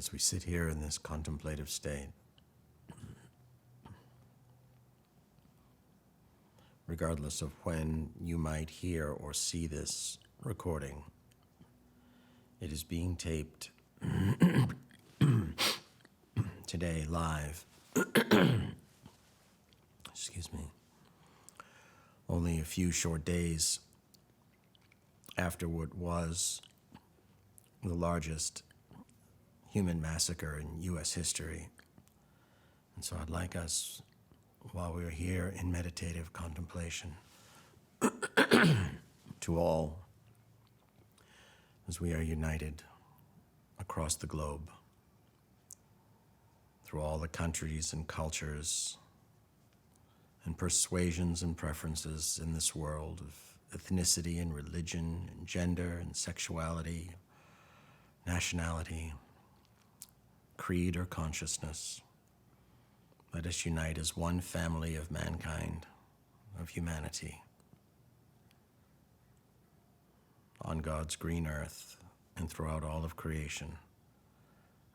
as we sit here in this contemplative state, regardless of when you might hear or see this recording, it is being taped today live. Excuse me. Only a few short days after what was the largest human massacre in U.S. history. And so I'd like us, while we're here in meditative contemplation, to all, as we are united across the globe, through all the countries and cultures and persuasions and preferences in this world of ethnicity and religion and gender and sexuality, nationality, creed, or consciousness. Let us unite as one family of mankind, of humanity, on God's green earth and throughout all of creation.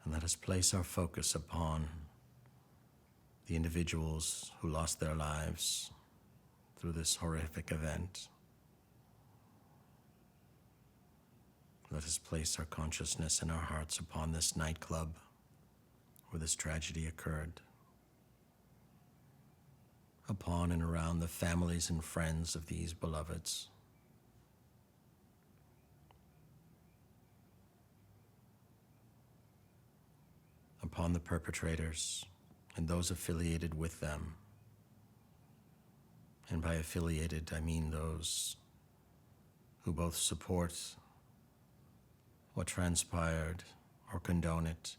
And let us place our focus upon the individuals who lost their lives through this horrific event. Let us place our consciousness and our hearts upon this nightclub where this tragedy occurred, upon and around the families and friends of these beloveds. Upon the perpetrators and those affiliated with them. And by affiliated, I mean those who both support what transpired or condone it,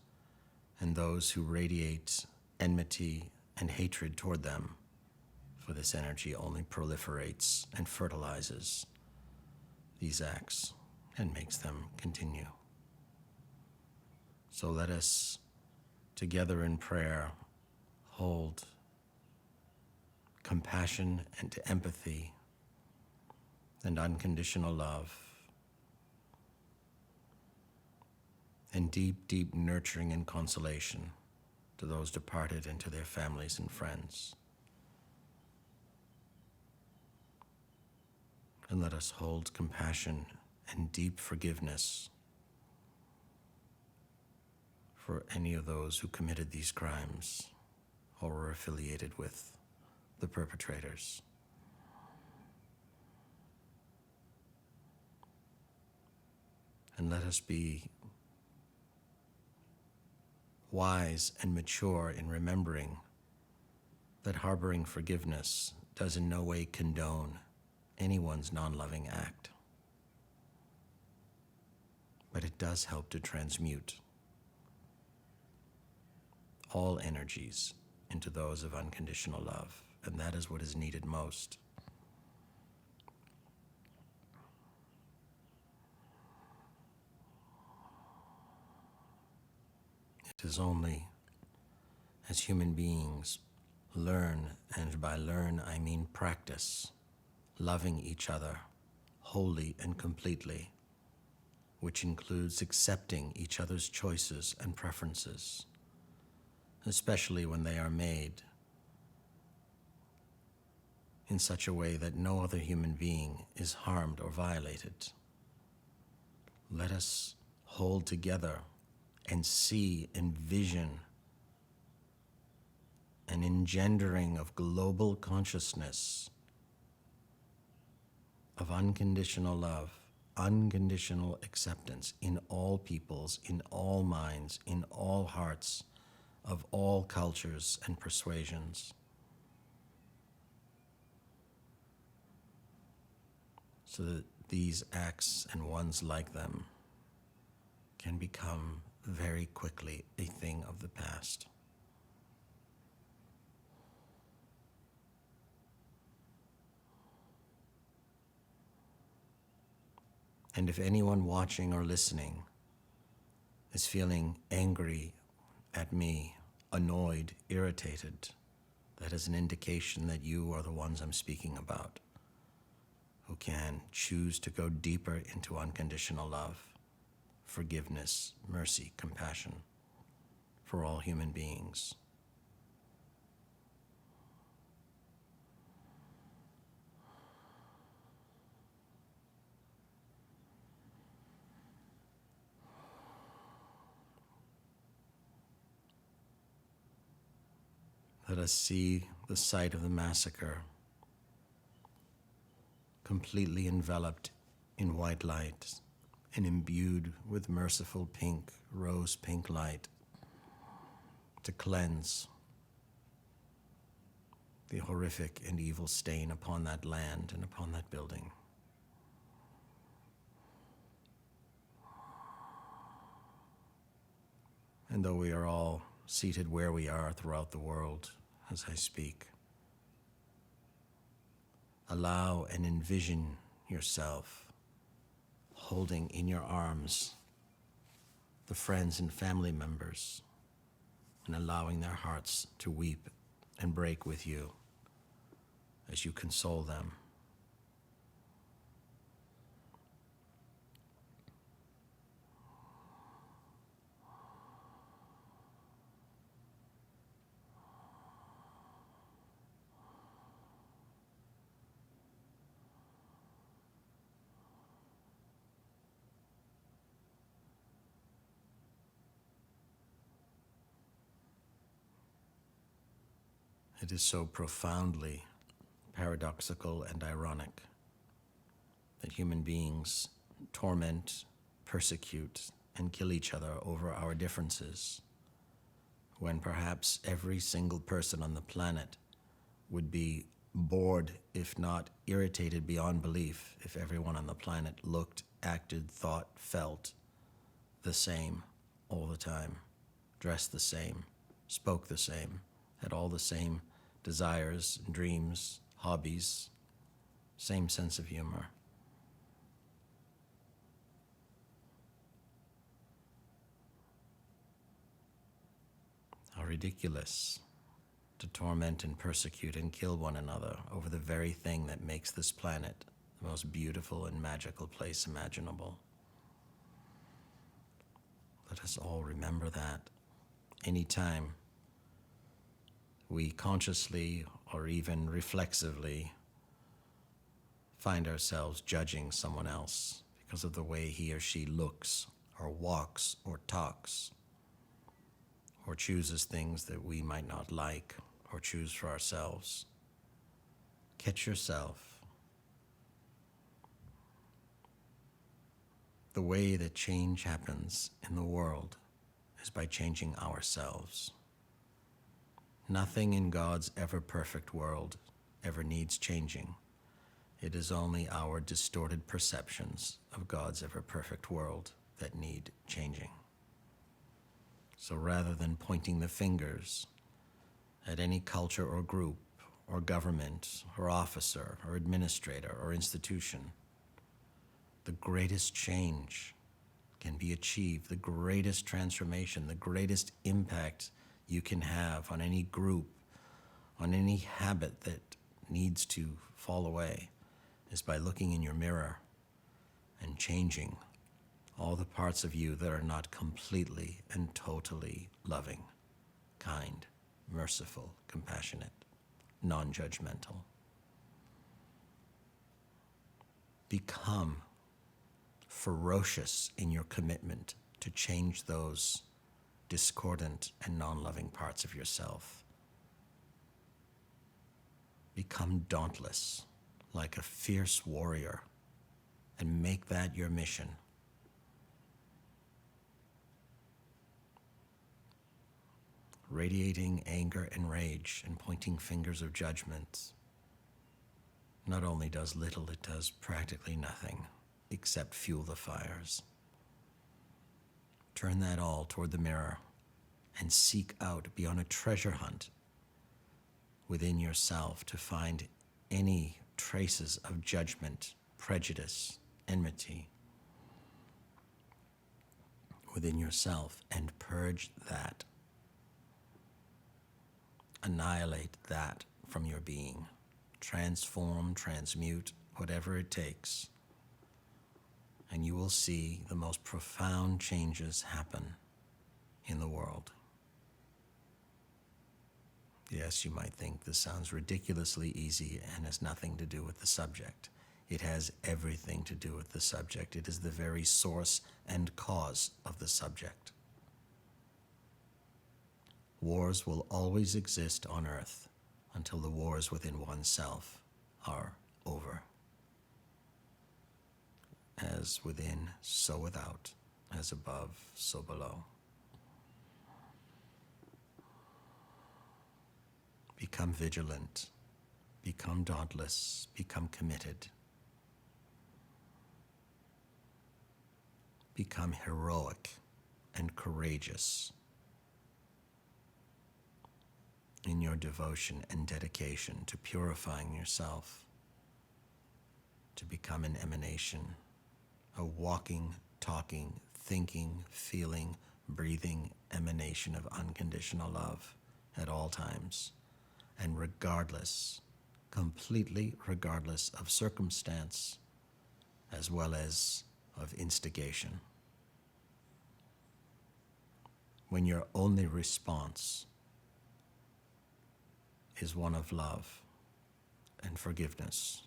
and those who radiate enmity and hatred toward them, for this energy only proliferates and fertilizes these acts and makes them continue. So let us, together in prayer, hold compassion and empathy and unconditional love and deep, deep nurturing and consolation to those departed and to their families and friends. And let us hold compassion and deep forgiveness for any of those who committed these crimes or were affiliated with the perpetrators. And let us be wise and mature in remembering that harboring forgiveness does in no way condone anyone's non-loving act, but it does help to transmute all energies into those of unconditional love, and that is what is needed most. It is only as human beings learn, and by learn I mean practice, loving each other wholly and completely, which includes accepting each other's choices and preferences, especially when they are made in such a way that no other human being is harmed or violated. Let us hold together and see, envision an engendering of global consciousness of unconditional love, unconditional acceptance in all peoples, in all minds, in all hearts, of all cultures and persuasions, so that these acts and ones like them can become very quickly a thing of the past. And if anyone watching or listening is feeling angry at me, annoyed, irritated, that is an indication that you are the ones I'm speaking about, who can choose to go deeper into unconditional love, forgiveness, mercy, compassion. for all human beings. Let us see the site of the massacre completely enveloped in white light and imbued with merciful pink, rose pink light to cleanse the horrific and evil stain upon that land and upon that building. And though we are all seated where we are throughout the world as I speak, allow and envision yourself holding in your arms the friends and family members and allowing their hearts to weep and break with you as you console them. It is so profoundly paradoxical and ironic that human beings torment, persecute, and kill each other over our differences, when perhaps every single person on the planet would be bored, if not irritated beyond belief, if everyone on the planet looked, acted, thought, felt the same all the time, dressed the same, spoke the same, had all the same desires, dreams, hobbies, same sense of humor. How ridiculous to torment and persecute and kill one another over the very thing that makes this planet the most beautiful and magical place imaginable. Let us all remember that anytime we consciously or even reflexively find ourselves judging someone else because of the way he or she looks or walks or talks or chooses things that we might not like or choose for ourselves. Catch yourself. The way that change happens in the world is by changing ourselves. Nothing in God's ever-perfect world ever needs changing. It is only our distorted perceptions of God's ever-perfect world that need changing. So rather than pointing the fingers at any culture or group or government or officer or administrator or institution, the greatest change can be achieved, the greatest transformation, the greatest impact you can have on any group, on any habit that needs to fall away, is by looking in your mirror and changing all the parts of you that are not completely and totally loving, kind, merciful, compassionate, non-judgmental. Become ferocious in your commitment to change those discordant and non-loving parts of yourself. Become dauntless, like a fierce warrior, and make that your mission. Radiating anger and rage and pointing fingers of judgment not only does little, it does practically nothing except fuel the fires. Turn that all toward the mirror and seek out, be on a treasure hunt within yourself to find any traces of judgment, prejudice, enmity within yourself and purge that. Annihilate that from your being. Transform, transmute, whatever it takes. And you will see the most profound changes happen in the world. yes, you might think this sounds ridiculously easy and has nothing to do with the subject. It has everything to do with the subject. It is the very source and cause of the subject. Wars will always exist on earth until the wars within oneself are over. As within, so without. As above, so below. Become vigilant. Become dauntless. Become committed. Become heroic and courageous in your devotion and dedication to purifying yourself, to become an emanation, a walking, talking, thinking, feeling, breathing emanation of unconditional love at all times, and regardless, completely regardless of circumstance as well as of instigation. When your only response is one of love and forgiveness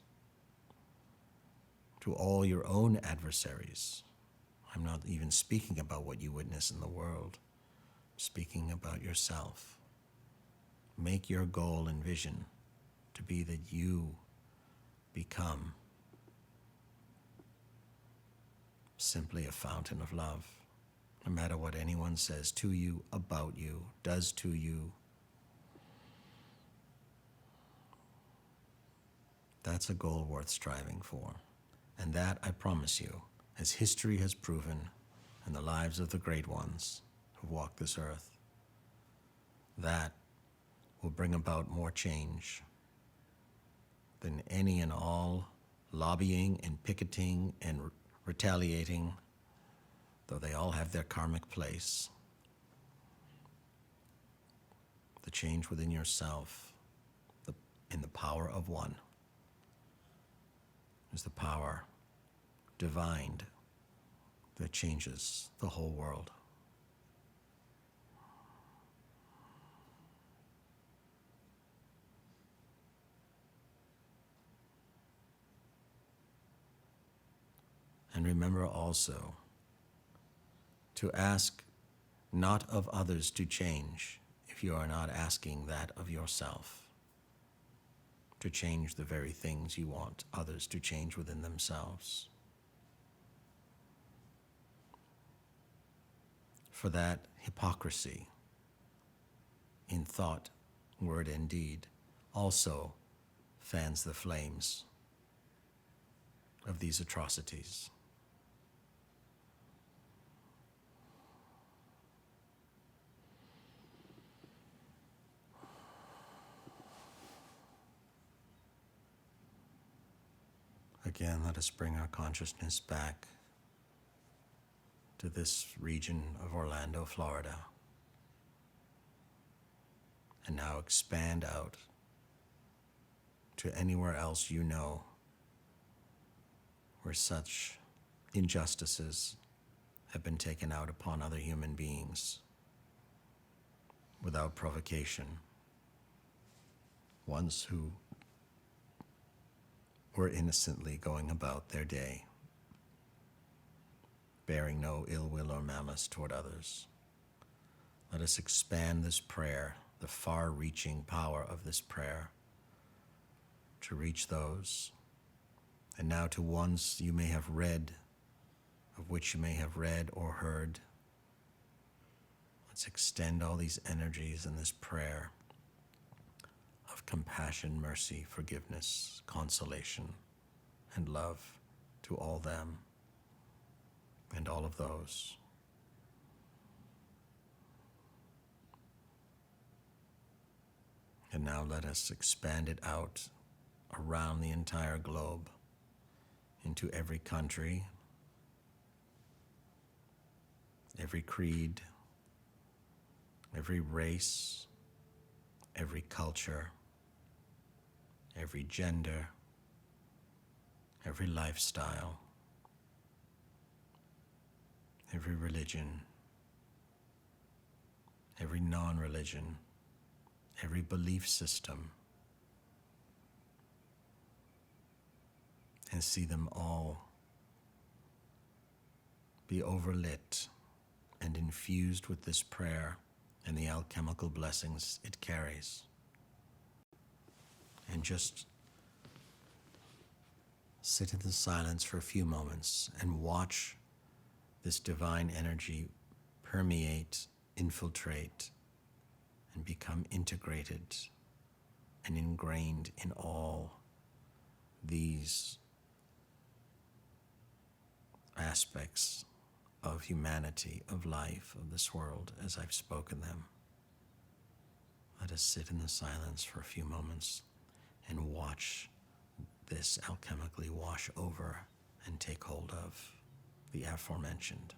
to all your own adversaries. I'm not even speaking about what you witness in the world. I'm speaking about yourself. Make your goal and vision to be that you become simply a fountain of love, no matter what anyone says to you, about you, does to you. That's a goal worth striving for. And that, I promise you, as history has proven in the lives of the great ones who walked this earth, that will bring about more change than any and all lobbying and picketing and retaliating, though they all have their karmic place. The change within yourself, in the power of one, is the power divine that changes the whole world. And remember also to ask not of others to change if you are not asking that of yourself, to change the very things you want others to change within themselves. For that hypocrisy in thought, word, and deed also fans the flames of these atrocities. Again, let us bring our consciousness back to this region of Orlando, Florida. And now expand out to anywhere else you know where such injustices have been taken out upon other human beings without provocation. Ones who were innocently going about their day, bearing no ill will or malice toward others. Let us expand this prayer, the far-reaching power of this prayer, to reach those, and now to ones you may have read, of which you may have read or heard. Let's extend all these energies in this prayer of compassion, mercy, forgiveness, consolation, and love to all them and all of those. And now let us expand it out around the entire globe into every country, every creed, every race, every culture, every gender, every lifestyle, every religion, every non-religion, every belief system, and see them all be overlit and infused with this prayer and the alchemical blessings it carries. And just sit in the silence for a few moments and watch this divine energy permeate, infiltrate, and become integrated and ingrained in all these aspects of humanity, of life, of this world, as I've spoken them. Let us sit in the silence for a few moments and watch this alchemically wash over and take hold of the aforementioned.